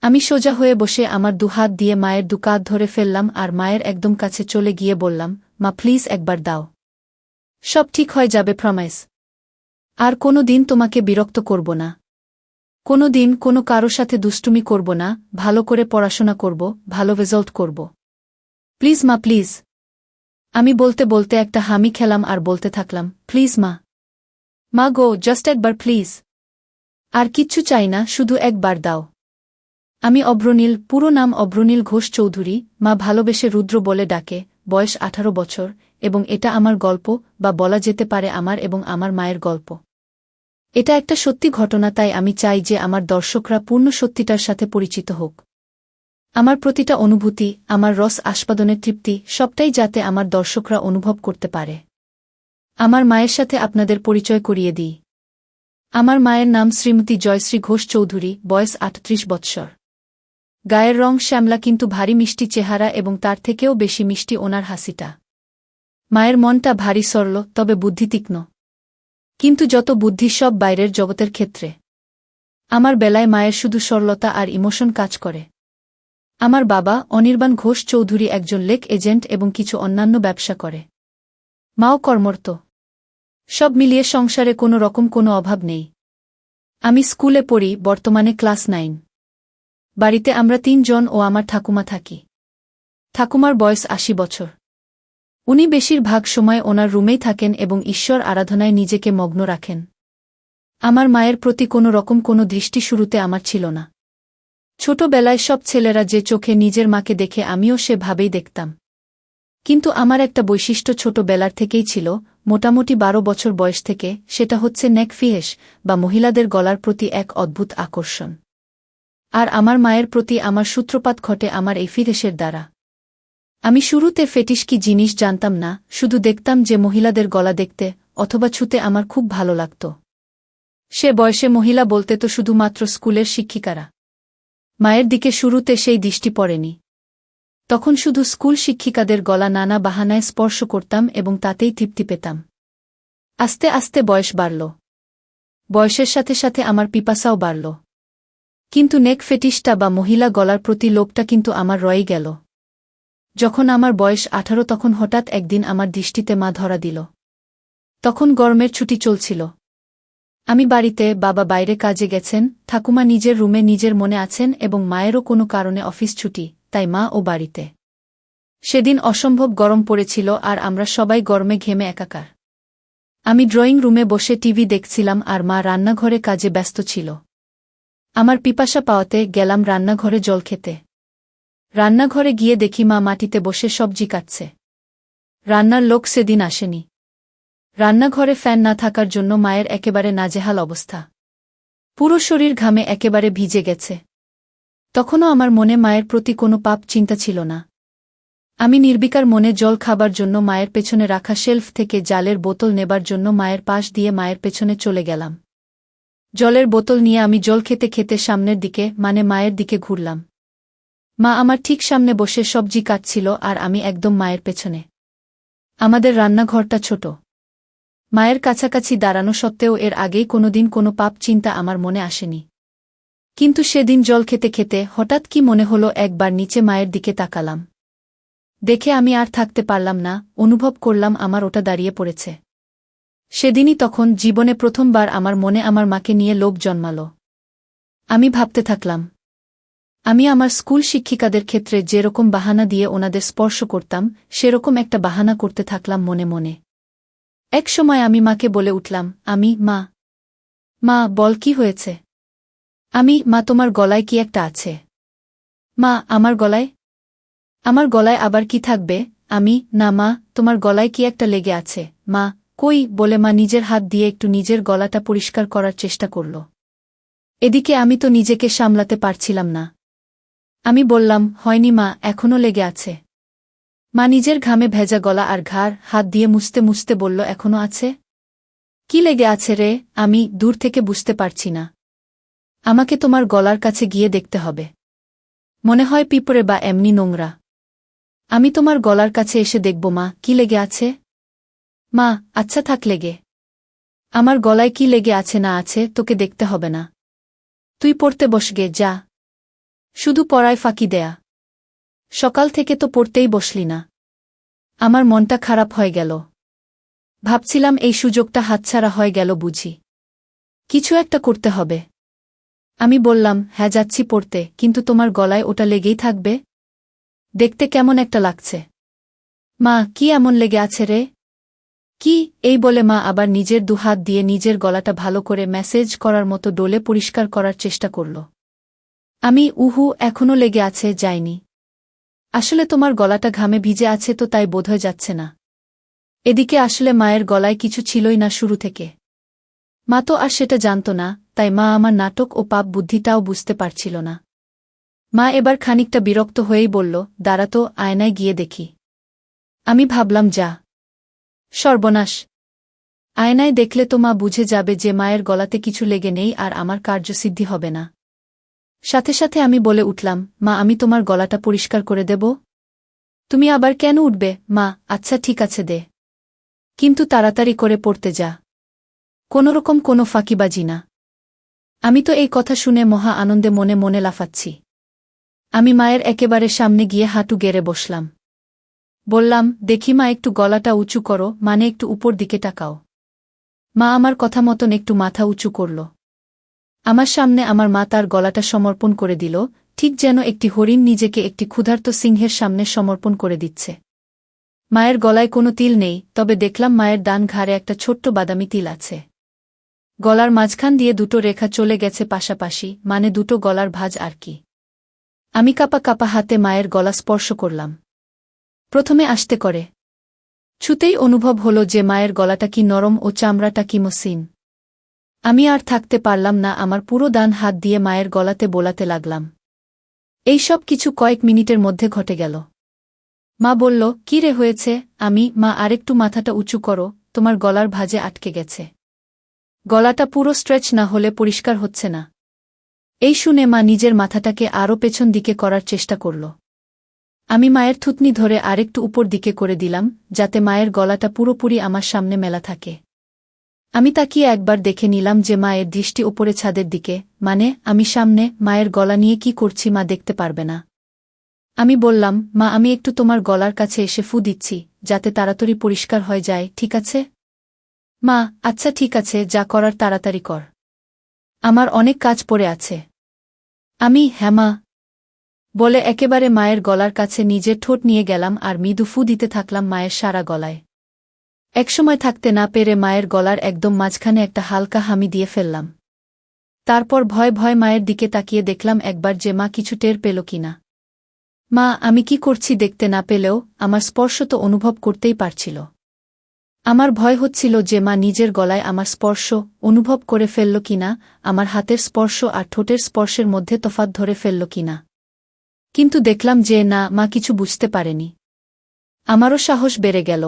আমি সোজা হয়ে বসে আমার দুহাত দিয়ে মায়ের দুকাত ধরে ফেললাম আর মায়ের একদম কাছে চলে গিয়ে বললাম, মা প্লিজ একবার দাও। সব ঠিক হয়ে যাবে, প্রমিস। আর কোনো দিন তোমাকে বিরক্ত করব না। কোনো দিন কোনো কারো সাথে দুষ্টুমি করব না, ভালো করে পড়াশোনা করব, ভালো রেজাল্ট করব। প্লিজ মা, প্লিজ। আমি বলতে বলতে একটা হামি খেলাম আর বলতে থাকলাম, প্লিজ মা। মা গো, জাস্ট একবার প্লিজ। আর কিচ্ছু চাই না, শুধু একবার দাও। আমি অভ্রনীল, পুরো নাম অভ্রনীল ঘোষ চৌধুরী, মা ভালোবেসে রুদ্র বলে ডাকে, বয়স 18 বছর, এবং এটা আমার গল্প, বা বলা যেতে পারে আমার এবং আমার মায়ের গল্প। এটা একটা সত্যি ঘটনা, তাই আমি চাই যে আমার দর্শকরা পূর্ণ সত্যিটার সাথে পরিচিত হোক। আমার প্রতিটা অনুভূতি, আমার রস আস্বাদনের তৃপ্তি, সবটাই যাতে আমার দর্শকরা অনুভব করতে পারে। আমার মায়ের সাথে আপনাদের পরিচয় করিয়ে দিই। আমার মায়ের নাম শ্রীমতী জয়শ্রী ঘোষ চৌধুরী, বয়স 38 বৎসর। গায়ের রং শ্যামলা, কিন্তু ভারী মিষ্টি চেহারা, এবং তার থেকেও বেশি মিষ্টি ওনার হাসিটা। মায়ের মনটা ভারী সরল, তবে বুদ্ধি তীক্ষ্ণ। কিন্তু যত বুদ্ধি সব বাইরের জগতের ক্ষেত্রে। আমার বেলায় মায়ের শুধু সরলতা আর ইমোশন কাজ করে। আমার বাবা অনির্বাণ ঘোষ চৌধুরী একজন লেক এজেন্ট এবং কিছু অন্যান্য ব্যবসা করে। মাও কর্মরত। সব মিলিয়ে সংসারে কোনো রকম কোনো অভাব নেই। আমি স্কুলে পড়ি, বর্তমানে ক্লাস 9। বাড়িতে আমরা 3 জন ও আমার ঠাকুমা থাকি। ঠাকুমার বয়স 80 বছর। উনি বেশিরভাগ সময় ওনার রুমেই থাকেন এবং ঈশ্বর আরাধনায় নিজেকে মগ্ন রাখেন। আমার মায়ের প্রতি কোনো রকম কোনো দৃষ্টি শুরুতে আমার ছিল না। ছোটবেলায় সব ছেলেরা যে চোখে নিজের মাকে দেখে, আমিও সেভাবেই দেখতাম। কিন্তু আমার একটা বৈশিষ্ট্য ছোটবেলার থেকেই ছিল, মোটামুটি 12 বছর বয়স থেকে, সেটা হচ্ছে নেক ফিহেস, বা মহিলাদের গলার প্রতি এক অদ্ভুত আকর্ষণ। আর আমার মায়ের প্রতি আমার সূত্রপাত ঘটে আমার এই ফিহেসের দ্বারা। আমি শুরুতে ফেটিশ কি জিনিস জানতাম না, শুধু দেখতাম যে মহিলাদের গলা দেখতে অথবা ছুতে আমার খুব ভালো লাগত। সে বয়সে মহিলা বলতে তো শুধুমাত্র স্কুলের শিক্ষিকারা। মায়ের দিকে শুরুতে সেই দৃষ্টি পড়েনি। তখন শুধু স্কুল শিক্ষিকাদের গলা নানা বাহানায় স্পর্শ করতাম এবং তাতেই তৃপ্তি পেতাম। আস্তে আস্তে বয়স বাড়ল। বয়সের সাথে সাথে আমার পিপাসাও বাড়ল। কিন্তু নেক ফেটিশটা বা মহিলা গলার প্রতি লোভটা কিন্তু আমার রয়ে গেল। যখন আমার বয়স 18, তখন হঠাৎ একদিন আমার দৃষ্টিতে মা ধরা দিল। তখন গরমের ছুটি চলছিল। আমি বাড়িতে, বাবা বাইরে কাজে গেছেন, ঠাকুমা নিজের রুমে নিজের মনে আছেন এবং মায়েরও কোনো কারণে অফিস ছুটি, তাই মা ও বাড়িতে। সেদিন অসম্ভব গরম পড়েছিল আর আমরা সবাই গরমে ঘেমে একাকার। আমি ড্রয়িং রুমে বসে টিভি দেখছিলাম আর মা রান্নাঘরে কাজে ব্যস্ত ছিল। আমার পিপাসা পাওয়াতে গেলাম রান্নাঘরে জল খেতে। রান্নাঘরে গিয়ে দেখি মা মাটিতে বসে সবজি কাটছে। রান্নার লোক সেদিন আসেনি। রান্নাঘরে ফ্যান না থাকার জন্য মায়ের একেবারে নাজেহাল অবস্থা। পুরো শরীর ঘামে একেবারে ভিজে গেছে। তখনও আমার মনে মায়ের প্রতি কোনো পাপ চিন্তা ছিল না। আমি নির্বিকার মনে জল খাবার জন্য মায়ের পেছনে রাখা শেলফ থেকে জালের বোতল নেবার জন্য মায়ের পাশ দিয়ে মায়ের পেছনে চলে গেলাম। জলের বোতল নিয়ে আমি জল খেতে খেতে সামনের দিকে, মানে মায়ের দিকে ঘুরলাম। মা আমার ঠিক সামনে বসে সবজি কাটছিল আর আমি একদম মায়ের পেছনে। আমাদের রান্নাঘরটা ছোট। মায়ের কাছাকাছি দাঁড়ানো সত্ত্বেও এর আগেই কোনোদিন কোনো পাপ চিন্তা আমার মনে আসেনি। কিন্তু সেদিন জল খেতে খেতে হঠাৎ কি মনে হলো, একবার নিচে মায়ের দিকে তাকালাম। দেখে আমি আর থাকতে পারলাম না, অনুভব করলাম আমার ওটা দাঁড়িয়ে পড়েছে। সেদিনই তখন জীবনে প্রথমবার আমার মনে আমার মাকে নিয়ে লোভ জন্মাল। আমি ভাবতে থাকলাম, আমি আমার স্কুল শিক্ষিকাদের ক্ষেত্রে যেরকম বাহানা দিয়ে ওনাদের স্পর্শ করতাম, সেরকম একটা বাহানা করতে থাকলাম মনে মনে। এক সময় আমি মাকে বলে উঠলাম, মা, মা বল কি হয়েছে? মা তোমার গলায় কি একটা আছে? মা আমার গলায়? আমার গলায় আবার কি থাকবে? না মা, তোমার গলায় কি একটা লেগে আছে। মা, কই, বলে মা নিজের হাত দিয়ে একটু নিজের গলাটা পরিষ্কার করার চেষ্টা করল। এদিকে আমি তো নিজেকে সামলাতে পারছিলাম না। আমি বললাম, হয়নি মা, এখনও লেগে আছে। মা নিজের ঘামে ভেজা গলা আর ঘাড় হাত দিয়ে মুছতে মুছতে বলল, এখনও আছে? কি লেগে আছে রে? আমি দূর থেকে বুঝতে পারছি না। আমাকে তোমার গলার কাছে গিয়ে দেখতে হবে। মনে হয় পিঁপড়ে বা এমনি নোংরা। আমি তোমার গলার কাছে এসে দেখব মা, কি লেগে আছে। মা, আচ্ছা থাক লেগে। আমার গলায় কি লেগে আছে না আছে তোকে দেখতে হবে না। তুই পড়তে বসগে, যা। শুধু পড়ায় ফাঁকি দেয়া। সকাল থেকে তো পড়তেই বসলি না। আমার মনটা খারাপ হয়ে গেল। ভাবছিলাম এই সুযোগটা হাতছাড়া হয়ে গেল বুঝি। কিছু একটা করতে হবে। আমি বললাম, হ্যাঁ যাচ্ছি পড়তে, কিন্তু তোমার গলায় ওটা লেগেই থাকবে? দেখতে কেমন একটা লাগছে। মা, কি এমন লেগে আছে রে? কি? এই বলে মা আবার নিজের দুহাত দিয়ে নিজের গলাটা ভালো করে ম্যাসেজ করার মতো ডোলে পরিষ্কার করার চেষ্টা করল। আমি, উহু, এখনো লেগে আছে, যায়নি। আসলে তোমার গলাটা ঘামে ভিজে আছে তো তাই বোধহয় যাচ্ছে না। এদিকে আসলে মায়ের গলায় কিছু ছিলই না শুরু থেকে। মা তো আর সেটা জানত না, তাই মা আমার নাটক ও পাপ বুদ্ধিটাও বুঝতে পারছিল না। মা এবার খানিকটা বিরক্ত হয়েই বলল, দাঁড়া তো, আয়নায় গিয়ে দেখি। আমি ভাবলাম, যা সর্বনাশ! আয়নায় দেখলে তো মা বুঝে যাবে যে মায়ের গলাতে কিছু লেগে নেই আর আমার কার্যসিদ্ধি হবে না। সাথে সাথে আমি বলে উঠলাম, মা, আমি তোমার গলাটা পরিষ্কার করে দেব। তুমি আবার কেন উঠবে? মা, আচ্ছা ঠিক আছে দে, কিন্তু তাড়াতাড়ি করে পড়তে যা। কোনোরকম কোনো ফাঁকিবাজি না। আমি তো এই কথা শুনে মহা আনন্দে মনে মনে লাফাচ্ছি। আমি মায়ের একেবারে সামনে গিয়ে হাঁটু গেড়ে বসলাম। বললাম, দেখি মা, একটু গলাটা উঁচু করো, মানে একটু উপর দিকে তাকাও। মা আমার কথা মতন একটু মাথা উঁচু করল। আমার সামনে আমার মা তার গলাটা সমর্পণ করে দিল, ঠিক যেন একটি হরিণ নিজেকে একটি ক্ষুধার্ত সিংহের সামনে সমর্পণ করে দিচ্ছে। মায়ের গলায় কোনো তিল নেই, তবে দেখলাম মায়ের ডান ঘাড়ে একটা ছোট্ট বাদামি তিল আছে। গলার মাঝখান দিয়ে দুটো রেখা চলে গেছে পাশাপাশি, মানে দুটো গলার ভাঁজ আর কি। আমি কাপা কাপা হাতে মায়ের গলা স্পর্শ করলাম। প্রথমে আস্তে করে। ছুতেই অনুভব হলো যে মায়ের গলাটা কি নরম ও চামড়াটা কি মসৃণ। আমি আর থাকতে পারলাম না, আমার পুরো ডান হাত দিয়ে মায়ের গলাতে বোলাতে লাগলাম। এই সব কিছু কয়েক মিনিটের মধ্যে ঘটে গেল। মা বলল, কি রে হয়েছে? আমি, মা, আরেকটু মাথাটা উঁচু করো, তোমার গলার ভাঁজে আটকে গেছে। গলাটা পুরো স্ট্রেচ না হলে পরিষ্কার হচ্ছে না। এই শুনে মা নিজের মাথাটাকে আরও পেছন দিকে করার চেষ্টা করল। আমি মায়ের থুতনি ধরে আরেকটু উপর দিকে করে দিলাম, যাতে মায়ের গলাটা পুরোপুরি আমার সামনে মেলা থাকে। আমি তাকিয়ে একবার দেখে নিলাম যে মায়ের দৃষ্টি ওপরে ছাদের দিকে, মানে আমি সামনে। মায়ের গলা নিয়ে কি করছি মা দেখতে পারবে না। আমি বললাম, মা, আমি একটু তোমার গলার কাছে এসে ফু দিচ্ছি, যাতে তাড়াতাড়ি পরিষ্কার হয়ে যায়, ঠিক আছে? মা, আচ্ছা ঠিক আছে, যা করার তাড়াতাড়ি কর। আমার অনেক কাজ পড়ে আছে। আমি, হ্যাঁ মা, বলে একেবারে মায়ের গলার কাছে নিজের ঠোঁট নিয়ে গেলাম আর মৃদু ফু দিতে থাকলাম মায়ের সারা গলায়। একসময় থাকতে না পেরে মায়ের গলার একদম মাঝখানে একটা হালকা হামি দিয়ে ফেললাম। তারপর ভয় ভয় মায়ের দিকে তাকিয়ে দেখলাম একবার যে মা কিছু টের পেল কিনা। মা আমি কি করছি দেখতে না পেলেও আমার স্পর্শ তো অনুভব করতেই পারছিল। আমার ভয় হচ্ছিল যে মা নিজের গলায় আমার স্পর্শ অনুভব করে ফেলল কিনা, আমার হাতের স্পর্শ আর ঠোঁটের স্পর্শের মধ্যে তফাৎ ধরে ফেলল কিনা। কিন্তু দেখলাম যে না, মা কিছু বুঝতে পারেনি। আমারও সাহস বেড়ে গেল।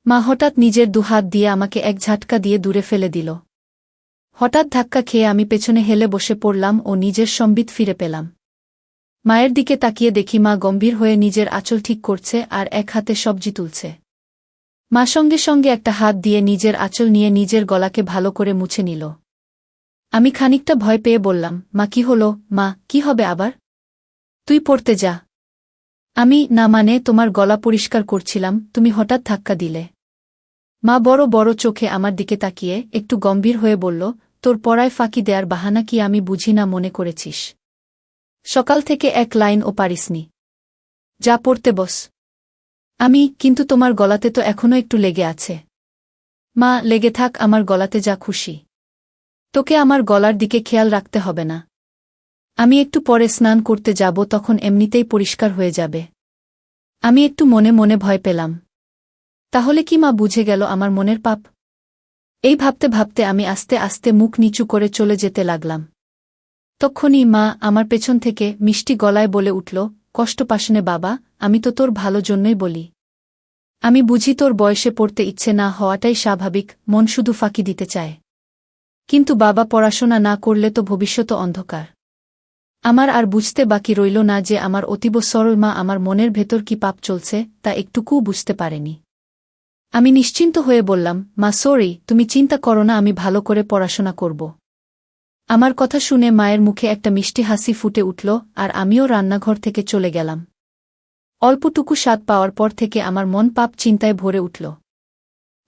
মা হঠাৎ নিজের দুহাত দিয়ে আমাকে এক ঝাটকা দিয়ে দূরে ফেলে দিল। হঠাৎ ধাক্কা খেয়ে আমি পেছনে হেলে বসে পড়লাম ও নিজের সম্বিত ফিরে পেলাম। মায়ের দিকে তাকিয়ে দেখি মা গম্ভীর হয়ে নিজের আঁচল ঠিক করছে আর এক হাতে সবজি তুলছে। মা সঙ্গে সঙ্গে একটা হাত দিয়ে নিজের আঁচল নিয়ে নিজের গলাকে ভালো করে মুছে নিল। আমি খানিকটা ভয় পেয়ে বললাম, মা কি হলো? মা, কি হবে আবার? তুই পড়তে যা। আমি, না মানে তোমার গলা পরিষ্কার করছিলাম, তুমি হঠাৎ ধাক্কা দিলে। মা বড় বড় চোখে আমার দিকে তাকিয়ে একটু গম্ভীর হয়ে বলল, তোর পড়ায় ফাঁকি দেয়ার বাহানা কি আমি বুঝি না মনে করেছিস? সকাল থেকে এক লাইনও পারিসনি। যা পড়তে বস। আমি, কিন্তু তোমার গলাতে তো এখনো একটু লেগে আছে। মা, লেগে থাক আমার গলাতে যা খুশি। তোকে আমার গলার দিকে খেয়াল রাখতে হবে না। আমি একটু পরে স্নান করতে যাব, তখন এমনিতেই পরিষ্কার হয়ে যাবে। আমি একটু মনে মনে ভয় পেলাম। তাহলে কি মা বুঝে গেল আমার মনের পাপ? এই ভাবতে ভাবতে আমি আস্তে আস্তে মুখ নিচু করে চলে যেতে লাগলাম। তক্ষুনি মা আমার পেছন থেকে মিষ্টি গলায় বলে উঠল, কষ্ট পাসনে বাবা, আমি তো তোর ভালো জন্যই বলি। আমি বুঝি তোর বয়সে পড়তে ইচ্ছে না হওয়াটাই স্বাভাবিক, মন শুধু ফাঁকি দিতে চায়। কিন্তু বাবা, পড়াশোনা না করলে তো ভবিষ্যৎ অন্ধকার। আমার আর বুঝতে বাকি রইল না যে আমার অতীব সরল মা আমার মনের ভেতর কি পাপ চলছে তা একটুকুও বুঝতে পারেনি। আমি নিশ্চিন্ত হয়ে বললাম, মা সরি, তুমি চিন্তা করো না, আমি ভালো করে পড়াশোনা করব। আমার কথা শুনে মায়ের মুখে একটা মিষ্টি হাসি ফুটে উঠল, আর আমিও রান্নাঘর থেকে চলে গেলাম। অল্পটুকু স্বাদ পাওয়ার পর থেকে আমার মন পাপ চিন্তায় ভরে উঠল।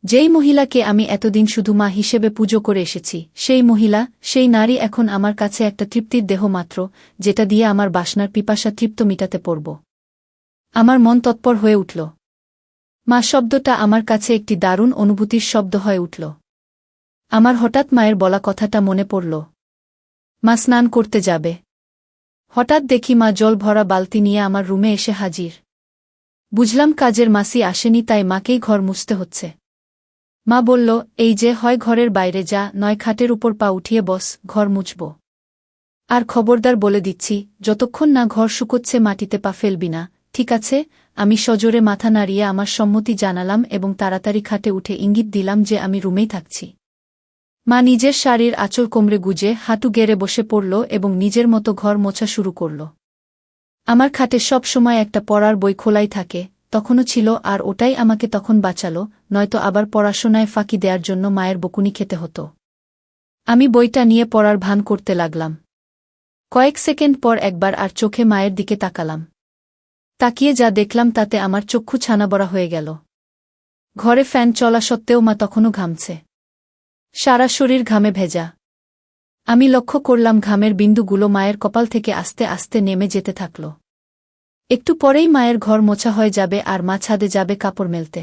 যেই মহিলাকে আমি এতদিন শুধু মা হিসেবে পুজো করে এসেছি, সেই মহিলা, সেই নারী এখন আমার কাছে একটা তৃপ্তির দেহ মাত্র, যেটা দিয়ে আমার বাসনার পিপাসা তৃপ্ত মিটাতে পারব। আমার মন তৎপর হয়ে উঠল। মা শব্দটা আমার কাছে একটি দারুণ অনুভূতির শব্দ হয়ে উঠল। আমার হঠাৎ মায়ের বলা কথাটা মনে পড়ল। মা স্নান করতে যাবে। হঠাৎ দেখি মা জল ভরা বালতি নিয়ে আমার রুমে এসে হাজির। বুঝলাম কাজের মাসি আসেনি, তাই মাকেই ঘর মুছতে হচ্ছে। মা বলল, এই যে, হয় ঘরের বাইরে যা, নয় খাটের উপর পা উঠিয়ে বস, ঘর মুছব। আর খবরদার বলে দিচ্ছি, যতক্ষণ না ঘর শুকোচ্ছে মাটিতে পা ফেলবি না, ঠিক আছে? আমি সজোরে মাথা নাড়িয়ে আমার সম্মতি জানালাম এবং তাড়াতাড়ি খাটে উঠে ইঙ্গিত দিলাম যে আমি রুমেই থাকছি। মা নিজের শাড়ির আঁচল কোমরে গুজে হাঁটু গেড়ে বসে পড়ল এবং নিজের মতো ঘর মোছা শুরু করল। আমার খাটে সব সময় একটা পড়ার বই খোলাই থাকে, তখনও ছিল, আর ওটাই আমাকে তখন বাঁচাল, নয়তো আবার পড়াশোনায় ফাঁকি দেওয়ার জন্য মায়ের বকুনি খেতে হতো। আমি বইটা নিয়ে পড়ার ভান করতে লাগলাম। কয়েক সেকেন্ড পর একবার আর চোখে মায়ের দিকে তাকালাম। তাকিয়ে যা দেখলাম তাতে আমার চক্ষু ছানাবড়া হয়ে গেল। ঘরে ফ্যান চলা সত্ত্বেও মা তখনও ঘামছে। সারা শরীর ঘামে ভেজা। আমি লক্ষ্য করলাম ঘামের বিন্দুগুলো মায়ের কপাল থেকে আস্তে আস্তে নেমে যেতে থাকল। একটু পরেই মায়ের ঘর মোছা হয়ে যাবে আর মা ছাদে যাবে কাপড় মেলতে।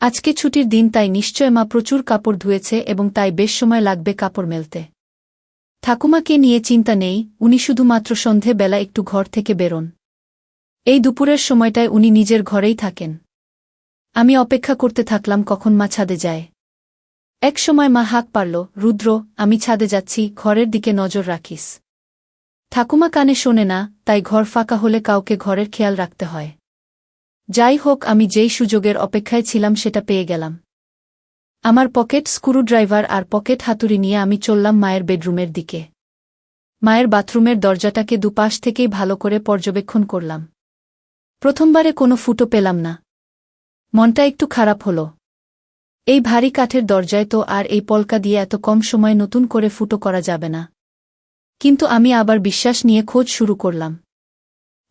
আজকে ছুটির দিন, তাই নিশ্চয় মা প্রচুর কাপড় ধুয়েছে এবং তাই বেশ সময় লাগবে কাপড় মেলতে। ঠাকুমাকে নিয়ে চিন্তা নেই, উনি শুধুমাত্র সন্ধে বেলা একটু ঘর থেকে বেরোন। এই দুপুরের সময়টায় উনি নিজের ঘরেই থাকেন। আমি অপেক্ষা করতে থাকলাম কখন মা ছাদে যায়। এক সময় মা হাঁক পারল, রুদ্র, আমি ছাদে যাচ্ছি, ঘরের দিকে নজর রাখিস। ঠাকুমা কানে শোনে না, তাই ঘর ফাঁকা হলে কাউকে ঘরের খেয়াল রাখতে হয়। যাই হোক, আমি যেই সুযোগের অপেক্ষায় ছিলাম সেটা পেয়ে গেলাম। আমার পকেট স্ক্রুড্রাইভার আর পকেট হাতুড়ি নিয়ে আমি চললাম মায়ের বেডরুমের দিকে। মায়ের বাথরুমের দরজাটাকে দুপাশ থেকেই ভালো করে পর্যবেক্ষণ করলাম। প্রথমবারে কোনো ফুটো পেলাম না। মনটা একটু খারাপ হলো। এই ভারী কাঠের দরজায় তো আর এই পলকা দিয়ে এত কম সময়ে নতুন করে ফুটো করা যাবে না। কিন্তু আমি আবার বিশ্বাস নিয়ে খোঁজ শুরু করলাম।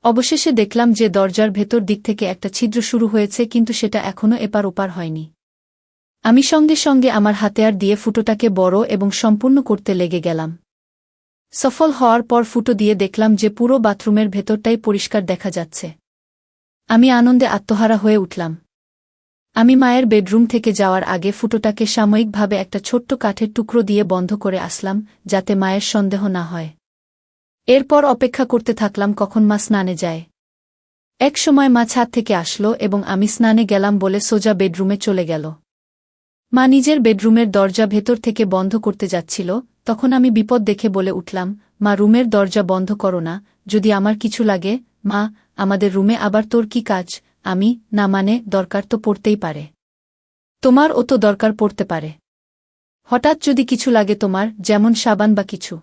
অবশেষে দেখলাম যে দরজার ভেতর দিক থেকে একটা ছিদ্র শুরু হয়েছে, কিন্তু সেটা এখনও এপার ওপার হয়নি। আমি সঙ্গে সঙ্গে আমার হাতিয়ার দিয়ে ফুটোটাকে বড় এবং সম্পূর্ণ করতে লেগে গেলাম। সফল হওয়ার পর ফুটো দিয়ে দেখলাম যে পুরো বাথরুমের ভেতরটাই পরিষ্কার দেখা যাচ্ছে। আমি আনন্দে আত্মহারা হয়ে উঠলাম। আমি মায়ের বেডরুম থেকে যাওয়ার আগে ফুটোটাকে সাময়িকভাবে একটা ছোট্ট কাঠের টুকরো দিয়ে বন্ধ করে আসলাম, যাতে মায়ের সন্দেহ না হয়। এরপর অপেক্ষা করতে থাকলাম কখন মা স্নানে যায়। এক সময় মা ছাদ থেকে আসলো এবং আমি স্নানে গেলাম বলে সোজা বেডরুমে চলে গেল। মা নিজের বেডরুমের দরজা ভেতর থেকে বন্ধ করতে যাচ্ছিল, তখন আমি বিপদ দেখে বলে উঠলাম, মা, রুমের দরজা বন্ধ করো না, যদি আমার কিছু লাগে। মা, আমাদের রুমে আবার তোর কি কাজ? আমি, না মানে, দরকার তো পড়তেই পারে। তোমার ও তো দরকার পড়তে পারে। হঠাৎ যদি কিছু লাগে তোমার, যেমন সাবান বা কিছু।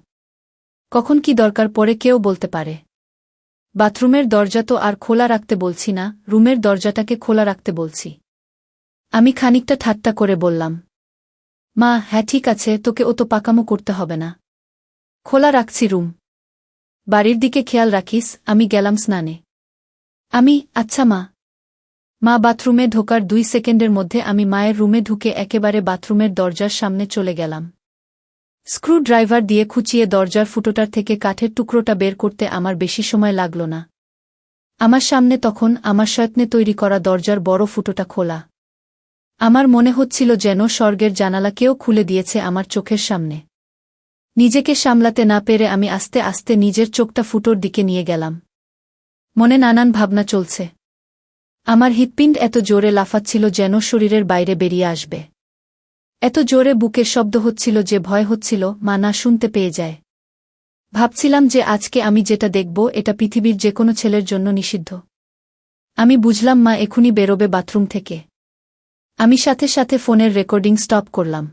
কখন কি দরকার পড়ে কেউ বলতে পারে। বাথরুমের দরজা তো আর খোলা রাখতে বলছি না, রুমের দরজাটাকে খোলা রাখতে বলছি। আমি খানিকটা ঠাট্টা করে বললাম। মা, হ্যাঁ ঠিক আছে, তোকে ও তো পাকামো করতে হবে না। খোলা রাখছি রুম। বাড়ির দিকে খেয়াল রাখিস। আমি গেলাম স্নানে। আচ্ছা মা। মা বাথরুমে ঢোকার 2 সেকেন্ডের মধ্যে আমি মায়ের রুমে ঢুকে একেবারে বাথরুমের দরজার সামনে চলে গেলাম। স্ক্রু ড্রাইভার দিয়ে খুঁচিয়ে দরজার ফুটোটার থেকে কাঠের টুকরোটা বের করতে আমার বেশি সময় লাগল না। আমার সামনে তখন আমার যত্নে তৈরি করা দরজার বড় ফুটোটা খোলা। আমার মনে হচ্ছিল যেন স্বর্গের জানালা কেউ খুলে দিয়েছে আমার চোখের সামনে। নিজেকে সামলাতে না পেরে আমি আস্তে আস্তে নিজের চোখটা ফুটোর দিকে নিয়ে গেলাম। মনে নানান ভাবনা চলছে। আমার হৃৎপিণ্ড এত জোরে লাফাচ্ছিল যেন শরীরের বাইরে বেরিয়ে আসবে। এত জোরে বুকের শব্দ হচ্ছিল যে ভয় হচ্ছিল মা না শুনতে পেয়ে যায়। ভাবছিলাম যে আজকে আমি যেটা দেখব এটা পৃথিবীর যে কোনো ছেলের জন্য নিষিদ্ধ। আমি বুঝলাম মা এখুনি বেরোবে বাথরুম থেকে। আমি সাথে সাথে ফোনের রেকর্ডিং স্টপ করলাম।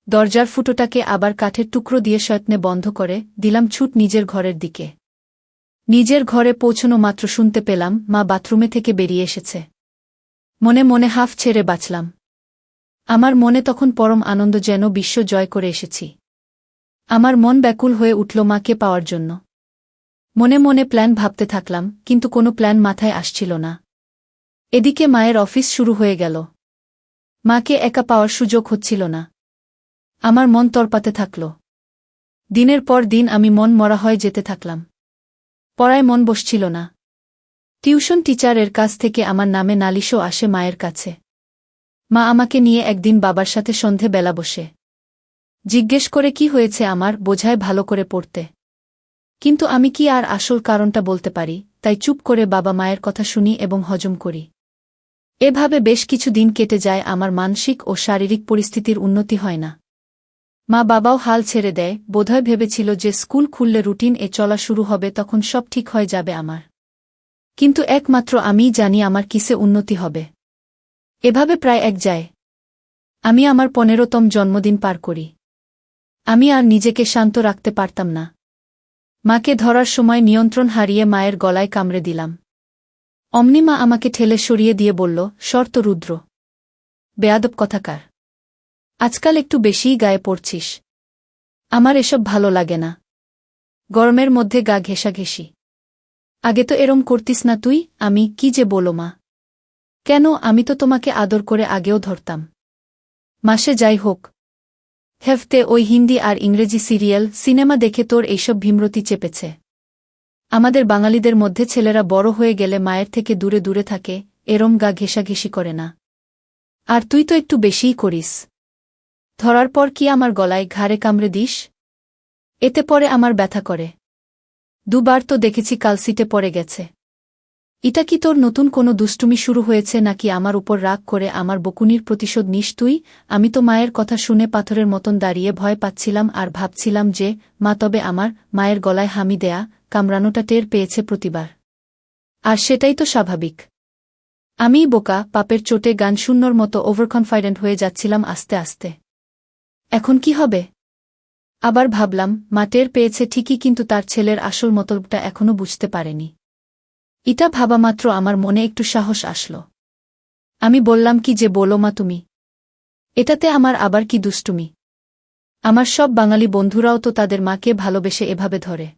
দরজার ফুটোটাকে আবার কাঠের টুকরো দিয়ে যত্নে বন্ধ করে দিলাম ছুট নিজের ঘরের দিকে। নিজের ঘরে পৌঁছনো মাত্র শুনতে পেলাম মা বাথরুমে থেকে বেরিয়ে এসেছে। মনে মনে হাফ ছেড়ে বাঁচলাম। আমার মনে তখন পরম আনন্দ, যেন বিশ্ব জয় করে এসেছি। আমার মন ব্যাকুল হয়ে উঠল মাকে পাওয়ার জন্য। মনে মনে প্ল্যান ভাবতে থাকলাম, কিন্তু কোনো প্ল্যান মাথায় আসছিল না। এদিকে মায়ের অফিস শুরু হয়ে গেল। মাকে একা পাওয়ার সুযোগ হচ্ছিল না। আমার মন তরপাতে থাকল। দিনের পর দিন আমি মন মরা হয়ে যেতে থাকলাম। পড়ায় মন বসছিল না। টিউশন টিচারের কাছ থেকে আমার নামে নালিশও আসে মায়ের কাছে। মা আমাকে নিয়ে একদিন বাবার সাথে সন্ধে বেলা বসে জিজ্ঞেস করে কি হয়েছে আমার, বোঝায় ভালো করে পড়তে। কিন্তু আমি কি আর আসল কারণটা বলতে পারি, তাই চুপ করে বাবা মায়ের কথা শুনি এবং হজম করি। এভাবে বেশ কিছু দিন কেটে যায়, আমার মানসিক ও শারীরিক পরিস্থিতির উন্নতি হয় না। মা বাবাও হাল ছেড়ে দেয়, বোধহয় ভেবেছিল যে স্কুল খুললে রুটিন চলা শুরু হবে, তখন সব ঠিক হয়ে যাবে আমার। কিন্তু একমাত্র আমিই জানি আমার কিসে উন্নতি হবে। এভাবে প্রায় এক যায়। আমি আমার 15তম জন্মদিন পার করি। আমি আর নিজেকে শান্ত রাখতে পারতাম না। মাকে ধরার সময় নিয়ন্ত্রণ হারিয়ে মায়ের গলায় কামড়ে দিলাম। অমনি মা আমাকে ঠেলে সরিয়ে দিয়ে বলল, শর্ত রুদ্র, বেয়াদব কথাকার, আজকাল একটু বেশিই গায়ে পড়ছিস। আমার এসব ভালো লাগে না। গরমের মধ্যে গা ঘেঁষাঘেঁষি। আগে তো এরম করতিস না তুই। আমি কি যে বলো মা। কেন, আমি তো তোমাকে আদর করে আগেও ধরতাম। মাসে যাই হোক, হেফতে ওই হিন্দি আর ইংরেজি সিরিয়াল সিনেমা দেখে তোর এইসব ভীমরতি চেপেছে। আমাদের বাঙালিদের মধ্যে ছেলেরা বড় হয়ে গেলে মায়ের থেকে দূরে দূরে থাকে, এরম গা ঘেঁষাঘেঁষি করে না। আর তুই তো একটু বেশিই করিস। ধরার পর কি আমার গলায় ঘাড়ে কামড়ে দিস? এতে পরে আমার ব্যথা করে। দুবার তো দেখেছি কালসিটে পড়ে গেছে। এটা কি তোর নতুন কোনো দুষ্টুমি শুরু হয়েছে, নাকি আমার উপর রাগ করে আমার বকুনির প্রতিশোধ নিস তুই? আমি তো মায়ের কথা শুনে পাথরের মতন দাঁড়িয়ে ভয় পাচ্ছিলাম আর ভাবছিলাম যে মা তবে আমার মায়ের গলায় হামি দেয়া কামড়ানোটা টের পেয়েছে প্রতিবার। আর সেটাই তো স্বাভাবিক। আমিই বোকা, পাপের চোটে গান শূন্যর মতো ওভারকনফিডেন্ট হয়ে যাচ্ছিলাম আস্তে আস্তে। এখন কি হবে? আবার ভাবলাম, মা টের পেয়েছে ঠিকই, কিন্তু তার ছেলের আসল মতলবটা এখনও বুঝতে পারেনি। এটা ভাবামাত্র আমার মনে একটু সাহস আসল। আমি বললাম, কি যে বলো মা তুমি। এটাতে আমার আবার কি দুষ্টুমি? আমার সব বাঙালি বন্ধুরাও তো তাদের মাকে ভালোবেসে এভাবে ধরে।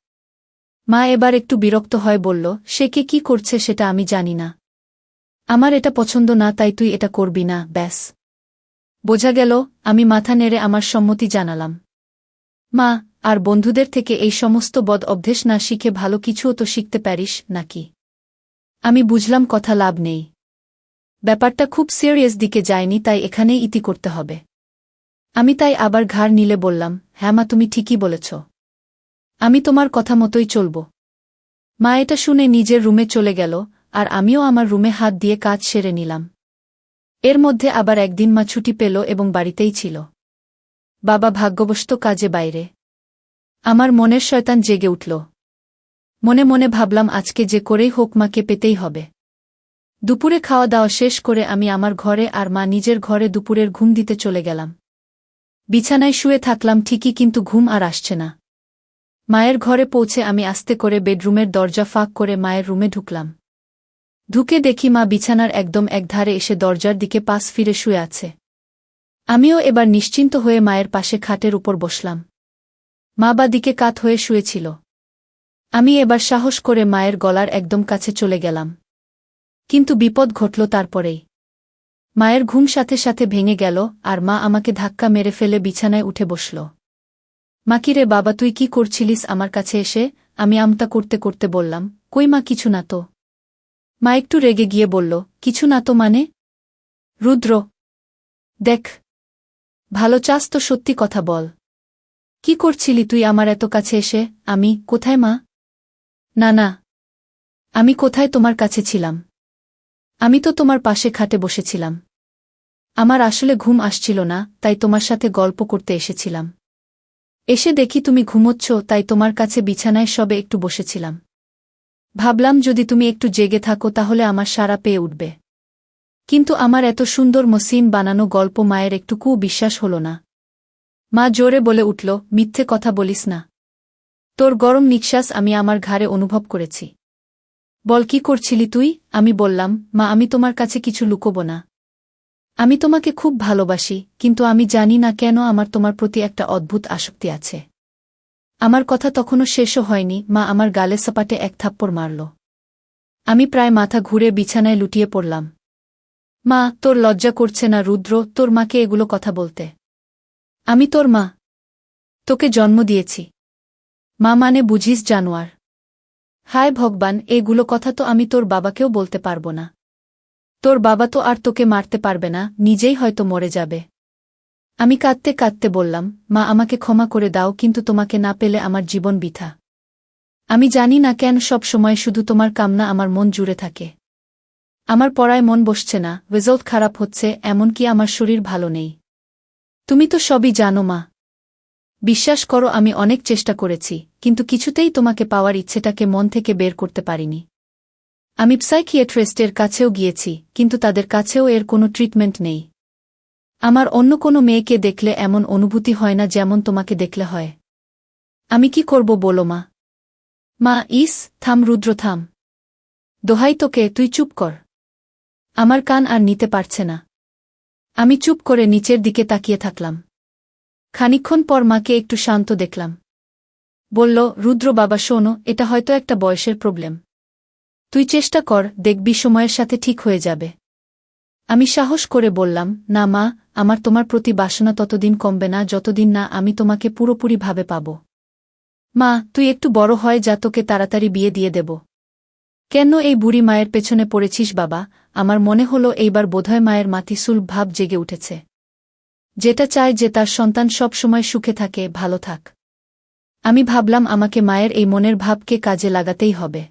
মা এবার একটু বিরক্ত হয়, বলল, সে কে কি করছে সেটা আমি জানি না। আমার এটা পছন্দ না, তাই তুই এটা করবি না, ব্যাস। বোঝা গেল। আমি মাথা নেড়ে আমার সম্মতি জানালাম। মা, আর বন্ধুদের থেকে এই সমস্ত বদ অভ্যেস না শিখে ভালো কিছুও তো শিখতে পারিস নাকি? আমি বুঝলাম কথা লাভ নেই। ব্যাপারটা খুব সিরিয়াস দিকে যায়নি, তাই এখানেই ইতি করতে হবে। আমি তাই আবার ঘাড় নিলে বললাম, হ্যাঁ মা, তুমি ঠিকই বলেছ। আমি তোমার কথা মতোই চলব। মা এটা শুনে নিজের রুমে চলে গেল, আর আমিও আমার রুমে হাত দিয়ে কাজ সেরে নিলাম। এর মধ্যে আবার একদিন মা ছুটি পেল এবং বাড়িতেই ছিল। বাবা ভাগ্যবশত কাজে বাইরে। আমার মনের শয়তান জেগে উঠল। মনে মনে ভাবলাম, আজকে যে করেই হোক মাকে পেতেই হবে। দুপুরে খাওয়া দাওয়া শেষ করে আমি আমার ঘরে আর মা নিজের ঘরে দুপুরের ঘুম দিতে চলে গেলাম। বিছানায় শুয়ে থাকলাম ঠিকই, কিন্তু ঘুম আর আসছে না। মায়ের ঘরে পৌঁছে আমি আস্তে করে বেডরুমের দরজা ফাঁক করে মায়ের রুমে ঢুকলাম। ঢুকে দেখি মা বিছানার একদম একধারে এসে দরজার দিকে পাশ ফিরে শুয়ে আছে। আমিও এবার নিশ্চিন্ত হয়ে মায়ের পাশে খাটের উপর বসলাম। মা বা দিকে কাত হয়ে শুয়েছিল। আমি এবার সাহস করে মায়ের গলার একদম কাছে চলে গেলাম। কিন্তু বিপদ ঘটল তারপরেই। মায়ের ঘুম সাথে সাথে ভেঙে গেল, আর মা আমাকে ধাক্কা মেরে ফেলে বিছানায় উঠে বসল। মা, কি রে বাবা, তুই কি করছিলিস আমার কাছে এসে? আমি আমতা করতে করতে বললাম, কই মা, কিছু না তো। মা একটু রেগে গিয়ে বলল, কিছু না তো মানে? রুদ্র, দেখ, ভালো চাস তো সত্যি কথা বল। কি করছিলি তুই আমার এত কাছে এসে? আমি কোথায় মা? না না, আমি কোথায় তোমার কাছে ছিলাম? আমি তো তোমার পাশে খাটে বসেছিলাম। আমার আসলে ঘুম আসছিল না, তাই তোমার সাথে গল্প করতে এসেছিলাম। এসে দেখি তুমি ঘুমোচ্ছ, তাই তোমার কাছে বিছানায় সবে একটু বসেছিলাম। ভাবলাম যদি তুমি একটু জেগে থাকো তাহলে আমার সাড়া পেয়ে উঠবে। কিন্তু আমার এত সুন্দর মসৃণ বানানো গল্প মায়ের একটুকুও বিশ্বাস হল না। মা জোরে বলে উঠল, মিথ্যে কথা বলিস না। তোর গরম নিঃশ্বাস আমি আমার ঘাড়ে অনুভব করেছি। বল, কি করছিলি তুই? আমি বললাম, মা, আমি তোমার কাছে কিছু লুকোব না। আমি তোমাকে খুব ভালোবাসি, কিন্তু আমি জানি না কেন আমার তোমার প্রতি একটা অদ্ভুত আসক্তি আছে। আমার কথা তখনও শেষও হয়নি, মা আমার গালে সপাটে এক থাপ্পড় মারল। আমি প্রায় মাথা ঘুরে বিছানায় লুটিয়ে পড়লাম। মা, তোর লজ্জা করছে না রুদ্র, তোর মাকে এগুলো কথা বলতে? আমি তোর মা। তোকে জন্ম দিয়েছি। মা মানে বুঝিস জানোয়ার? হায় ভগবান, এগুলো কথা তো আমি তোর বাবাকেও বলতে পারব না। তোর বাবা তো আর তোকে মারতে পারবে না, নিজেই হয়তো মরে যাবে। আমি কাঁদতে কাঁদতে বললাম, মা আমাকে ক্ষমা করে দাও, কিন্তু তোমাকে না পেলে আমার জীবন বৃথা। আমি জানি না কেন সব সময় শুধু তোমার কামনা আমার মন জুড়ে থাকে। আমার পড়ায় মন বসছে না, রেজাল্ট খারাপ হচ্ছে, এমনকি আমার শরীর ভালো নেই। তুমি তো সবই জানো মা। বিশ্বাস করো, আমি অনেক চেষ্টা করেছি, কিন্তু কিছুতেই তোমাকে পাওয়ার ইচ্ছেটাকে মন থেকে বের করতে পারিনি। আমি সাইকিয়াট্রিস্টের কাছেও গিয়েছি, কিন্তু তাদের কাছেও এর কোনো ট্রিটমেন্ট নেই। আমার অন্য কোনো মেয়েকে দেখলে এমন অনুভূতি হয় না যেমন তোমাকে দেখলে হয়। আমি কি করব বলো মা? মা, থাম রুদ্র, থাম। দোহাই তোকে, তুই চুপ কর। আমার কান আর নিতে পারছে না। আমি চুপ করে নিচের দিকে তাকিয়ে থাকলাম। খানিকক্ষণ পর মাকে একটু শান্ত দেখলাম। বলল, রুদ্র বাবা শোনো, এটা হয়তো একটা বয়সের প্রবলেম। তুই চেষ্টা কর, দেখবি সময়ের সাথে ঠিক হয়ে যাবে। আমি সাহস করে বললাম, না মা, আমার তোমার প্রতি বাসনা ততদিন কমবে না যতদিন না আমি তোমাকে পুরোপুরিভাবে পাব। মা, তুই একটু বড় হয় যা, তোকে তাড়াতাড়ি বিয়ে দিয়ে দেব। কেন এই বুড়ি মায়ের পেছনে পড়েছিস বাবা? আমার মনে হলো এইবার বোধহয় মায়ের মাতিসুল ভাব জেগে উঠেছে। যেটা চায় যে তার সন্তান সব সময় সুখে থাকে, ভালো থাক। আমি ভাবলাম আমাকে মায়ের এই মনের ভাবকে কাজে লাগাতেই হবে।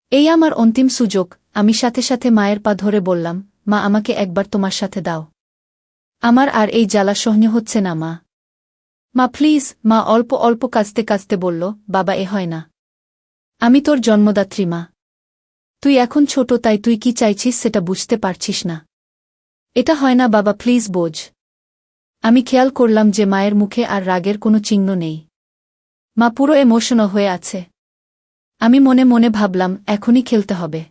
এই আমার অন্তিম সুযোগ। আমি সাথে সাথে মায়ের পা ধরে বললাম, মা আমাকে একবার তোমার সাথে দাও। আমার আর এই জ্বালা সহ্য হচ্ছে না মা। মা প্লিজ। মা অল্প অল্প কাঁদতে কাঁদতে বলল, বাবা এ হয় না। আমি তোর জন্মদাত্রী মা। তুই এখন ছোট, তাই তুই কি চাইছিস সেটা বুঝতে পারছিস না। এটা হয় না বাবা, প্লিজ বোঝ। আমি খেয়াল করলাম যে মায়ের মুখে আর রাগের কোনো চিহ্ন নেই। মা পুরো ইমোশনাল হয়ে আছে। আমি মনে মনে ভাবলাম, এখনই খেলতে হবে।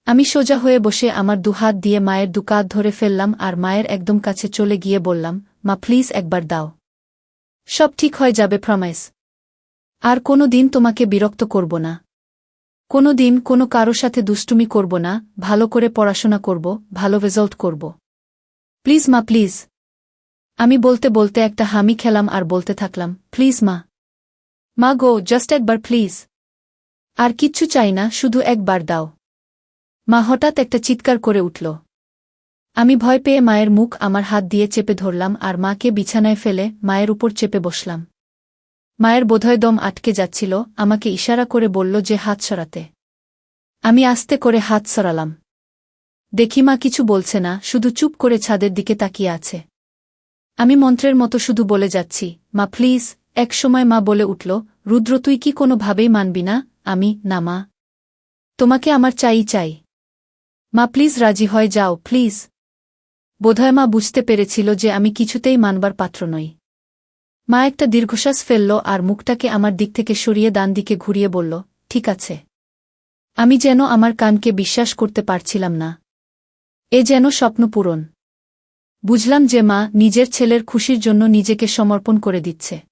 আমি সোজা হয়ে বসে আমার দুহাত দিয়ে মায়ের দুকাঁধ ধরে ফেললাম আর মায়ের একদম কাছে চলে গিয়ে বললাম, মা প্লিজ একবার দাও। সব ঠিক হয়ে যাবে, প্রমিস। আর কোনো দিন তোমাকে বিরক্ত করব না। কোনো দিন কোনো কারো সাথে দুষ্টুমি করব না, ভালো করে পড়াশোনা করব, ভালো রেজাল্ট করব। প্লিজ মা, প্লিজ। আমি বলতে বলতে একটা হামি খেলাম আর বলতে থাকলাম, প্লিজ মা। মা গো, জাস্ট একবার প্লিজ। আর কিচ্ছু চাই না, শুধু একবার দাও। মা হঠাৎ একটা চিৎকার করে উঠল। আমি ভয় পেয়ে মায়ের মুখ আমার হাত দিয়ে চেপে ধরলাম আর মাকে বিছানায় ফেলে মায়ের উপর চেপে বসলাম। মায়ের বোধহয় দম আটকে যাচ্ছিল, আমাকে ইশারা করে বলল যে হাত সরাতে। আমি আস্তে করে হাত সরালাম। দেখি মা কিছু বলছে না, শুধু চুপ করে ছাদের দিকে তাকিয়ে আছে। আমি মন্ত্রের মতো শুধু বলে যাচ্ছি, মা প্লিজ। এক সময় মা বলে উঠল, রুদ্র তুই কি কোনোভাবেই মানবি না? আমি, না মা। তোমাকে আমার চাই চাই। মা প্লিজ রাজি হয়ে যাও, প্লিজ। বোধহয় মা বুঝতে পেরেছিল যে আমি কিছুতেই মানবার পাত্র নই। মা একটা দীর্ঘশ্বাস ফেলল আর মুখটাকে আমার দিক থেকে সরিয়ে ডান দিকে ঘুরিয়ে বলল, ঠিক আছে। আমি যেন আমার কানকে বিশ্বাস করতে পারছিলাম না। এ যেন স্বপ্ন পূরণ। বুঝলাম যে মা নিজের ছেলের খুশির জন্য নিজেকে সমর্পণ করে দিচ্ছে।